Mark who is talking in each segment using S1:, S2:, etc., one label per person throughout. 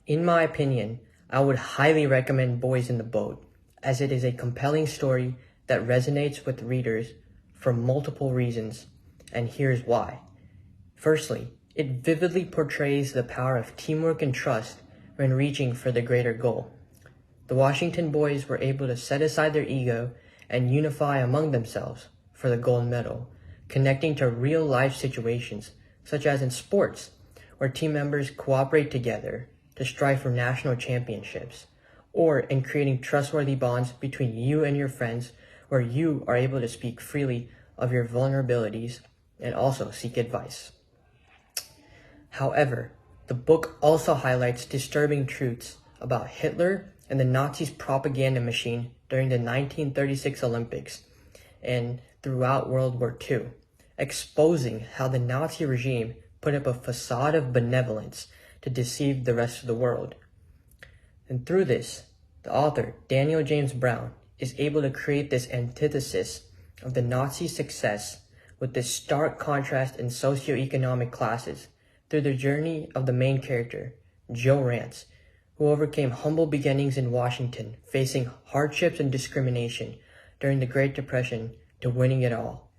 S1: In my opinion, I would highly recommend Boys in the Boat, as it is a compelling story that resonates with readers for multiple reasons, and here's why. Firstly, it vividly portrays the power of teamwork and trust when reaching for the greater goal. The Washington boys were able to set aside their ego and unify among themselves for the gold medal, connecting to real-life situations, such as in sports, where team members cooperate together to strive for national championships, or in creating trustworthy bonds between you and your friends, where you are able to speak freely of your vulnerabilities and also seek advice. However, the book also highlights disturbing truths about Hitler and the Nazis' propaganda machine during the 1936 Olympics and throughout World War II, exposing how the Nazi regime put up a facade of benevolence to deceive the rest of the world. And through this, the author, Daniel James Brown, is able to create this antithesis of the Nazi success with this stark contrast in socioeconomic classes through the journey of the main character, Joe Rance, who overcame humble beginnings in Washington, facing hardships and discrimination during the Great Depression to winning it all,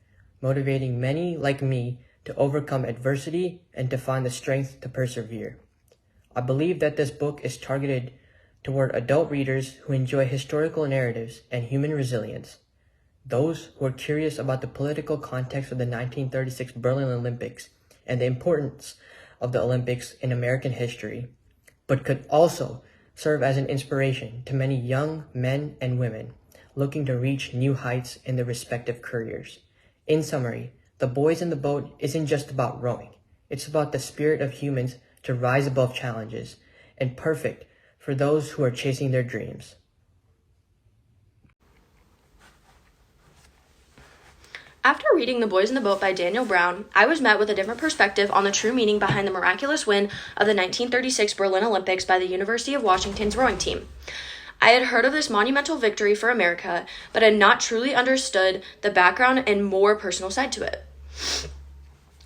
S1: motivating many like me to overcome adversity and to find the strength to persevere. I believe that this book is targeted toward adult readers who enjoy historical narratives and human resilience, those who are curious about the political context of the 1936 Berlin Olympics and the importance of the Olympics in American history, but could also serve as an inspiration to many young men and women looking to reach new heights in their respective careers. In summary, The Boys in the Boat isn't just about rowing. It's about the spirit of humans to rise above challenges, and perfect for those who are chasing their dreams.
S2: After reading The Boys in the Boat by Daniel Brown, I was met with a different perspective on the true meaning behind the miraculous win of the 1936 Berlin Olympics by the University of Washington's rowing team. I had heard of this monumental victory for America, but had not truly understood the background and more personal side to it.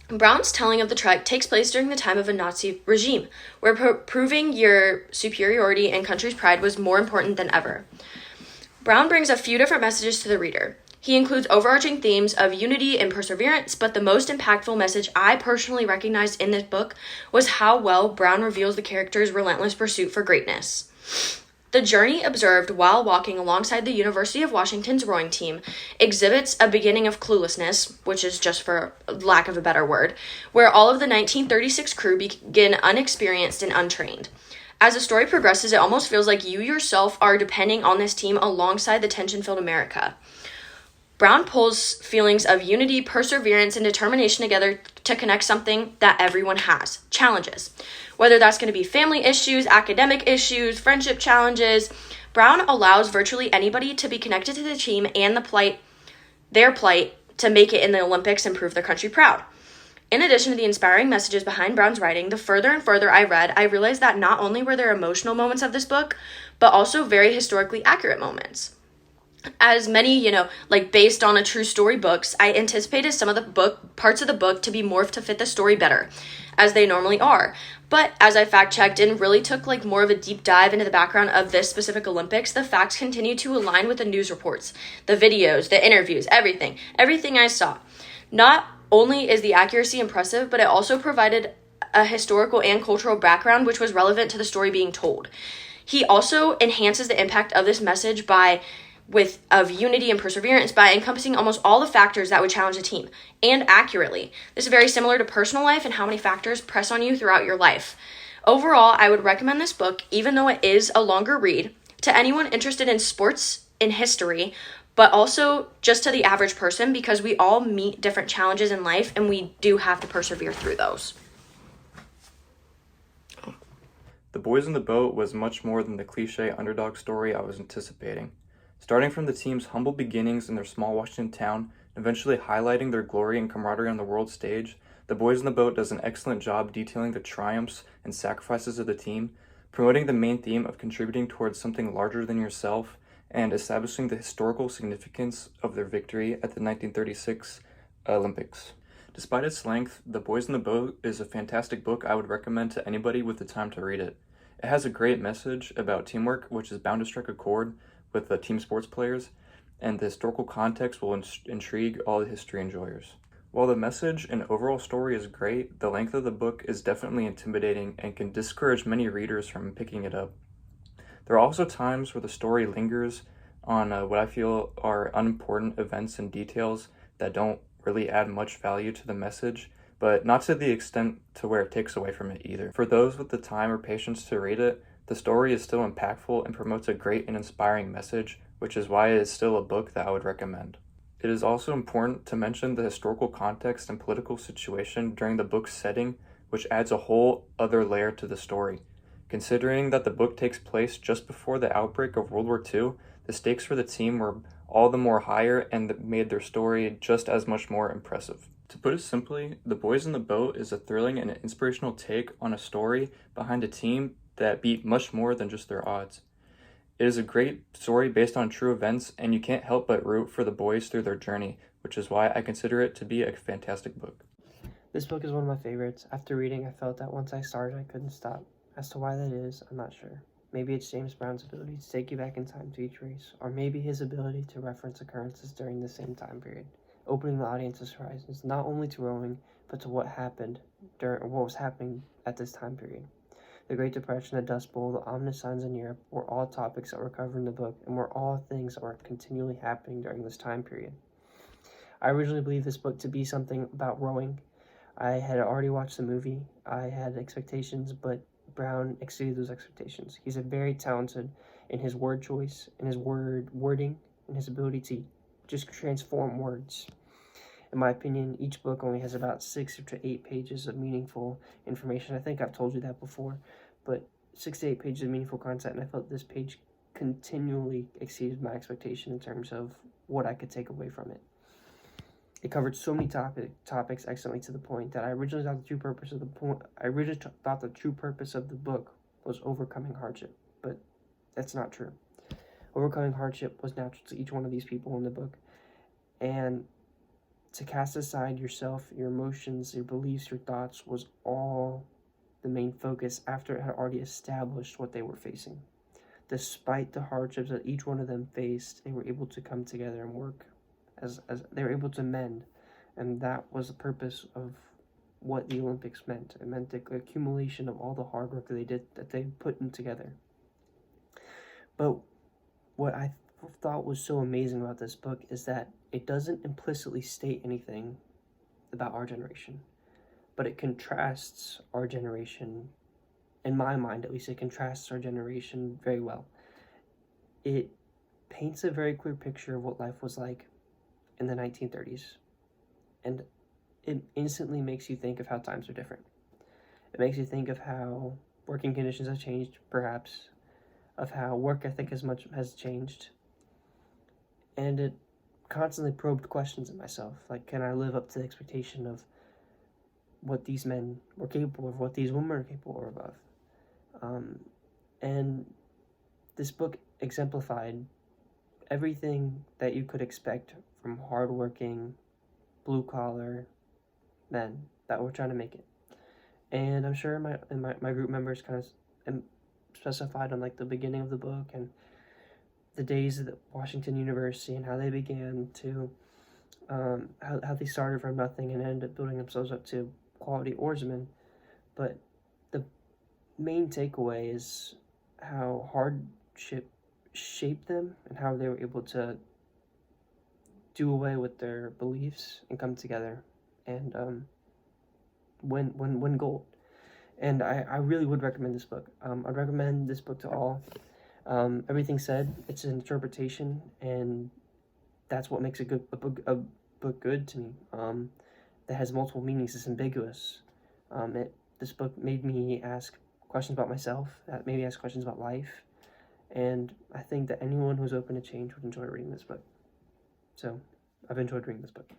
S2: Brown's telling of the trek takes place during the time of a Nazi regime, where proving your superiority and country's pride was more important than ever. Brown brings a few different messages to the reader. He includes overarching themes of unity and perseverance, but the most impactful message I personally recognized in this book was how well Brown reveals the character's relentless pursuit for greatness. The journey observed while walking alongside the University of Washington's rowing team exhibits a beginning of cluelessness, which is just for lack of a better word, where all of the 1936 crew begin unexperienced and untrained. As the story progresses, it almost feels like you yourself are depending on this team alongside the tension-filled America. Brown pulls feelings of unity, perseverance, and determination together to connect something that everyone has, challenges. Whether that's going to be family issues, academic issues, friendship challenges, Brown allows virtually anybody to be connected to the team and their plight to make it in the Olympics and prove their country proud. In addition to the inspiring messages behind Brown's writing, the further and further I read, I realized that not only were there emotional moments of this book, but also very historically accurate moments. As many, based on a true story books, I anticipated some of the parts of the book to be morphed to fit the story better, as they normally are. But as I fact-checked and really took more of a deep dive into the background of this specific Olympics, the facts continue to align with the news reports, the videos, the interviews, everything I saw. Not only is the accuracy impressive, but it also provided a historical and cultural background which was relevant to the story being told. He also enhances the impact of this message of unity and perseverance by encompassing almost all the factors that would challenge a team, and accurately. This is very similar to personal life and how many factors press on you throughout your life. Overall, I would recommend this book, even though it is a longer read, to anyone interested in sports and history, but also just to the average person, because we all meet different challenges in life and we do have to persevere through those.
S3: The Boys in the Boat was much more than the cliche underdog story I was anticipating. Starting from the team's humble beginnings in their small Washington town, and eventually highlighting their glory and camaraderie on the world stage, The Boys in the Boat does an excellent job detailing the triumphs and sacrifices of the team, promoting the main theme of contributing towards something larger than yourself, and establishing the historical significance of their victory at the 1936 Olympics. Despite its length, The Boys in the Boat is a fantastic book I would recommend to anybody with the time to read it. It has a great message about teamwork, which is bound to strike a chord with the team sports players, and the historical context will intrigue all the history enjoyers. While the message and overall story is great, the length of the book is definitely intimidating and can discourage many readers from picking it up. There are also times where the story lingers on what I feel are unimportant events and details that don't really add much value to the message, but not to the extent to where it takes away from it either. For those with the time or patience to read it, the story is still impactful and promotes a great and inspiring message, which is why it is still a book that I would recommend. It is also important to mention the historical context and political situation during the book's setting, which adds a whole other layer to the story. Considering that the book takes place just before the outbreak of World War II, the stakes for the team were all the more higher and made their story just as much more impressive. To put it simply, The Boys in the Boat is a thrilling and inspirational take on a story behind a team that beat much more than just their odds. It is a great story based on true events, and you can't help but root for the boys through their journey, which is why I consider it to be a fantastic book.
S4: This book is one of my favorites. After reading, I felt that once I started, I couldn't stop. As to why that is, I'm not sure. Maybe it's James Brown's ability to take you back in time to each race, or maybe his ability to reference occurrences during the same time period, opening the audience's horizons not only to rowing, but to what was happening at this time period. The Great Depression, the Dust Bowl, the ominous signs in Europe were all topics that were covered in the book and were all things that were continually happening during this time period. I originally believed this book to be something about rowing. I had already watched the movie. I had expectations, but Brown exceeded those expectations. He's a very talented in his word choice, in his wording, and his ability to just transform words. In my opinion, each book only has about 6 to 8 pages of meaningful information. I think I've told you that before, but 6 to 8 pages of meaningful content, and I felt this page continually exceeded my expectation in terms of what I could take away from it. It covered so many topics excellently to the point that I originally thought the true purpose of the book was overcoming hardship, but that's not true. Overcoming hardship was natural to each one of these people in the book, and to cast aside yourself, your emotions, your beliefs, your thoughts was all the main focus after it had already established what they were facing. Despite the hardships that each one of them faced, they were able to come together and work as they were able to mend. And that was the purpose of what the Olympics meant. It meant the accumulation of all the hard work that they put in together. But what I thought was so amazing about this book is that it doesn't implicitly state anything about our generation, but it contrasts our generation, in my mind at least, it contrasts our generation very well. It paints a very clear picture of what life was like in the 1930s, and it instantly makes you think of how times are different. It makes you think of how working conditions have changed, perhaps, of how work ethic has changed, and it constantly probed questions in myself, like, can I live up to the expectation of what these men were capable of, what these women are capable of? And this book exemplified everything that you could expect from hardworking, blue-collar men that were trying to make it. And I'm sure my group members kind of specified on like the beginning of the book and the days at Washington University and how they began to how they started from nothing and ended up building themselves up to quality oarsmen. But the main takeaway is how hardship shaped them and how they were able to do away with their beliefs and come together and win gold. And I really would recommend this book. I'd recommend this book to all. Everything said, it's an interpretation, and that's what makes a book good to me. That has multiple meanings. It's ambiguous. This book made me ask questions about myself. That made me ask questions about life, and I think that anyone who's open to change would enjoy reading this book. So, I've enjoyed reading this book.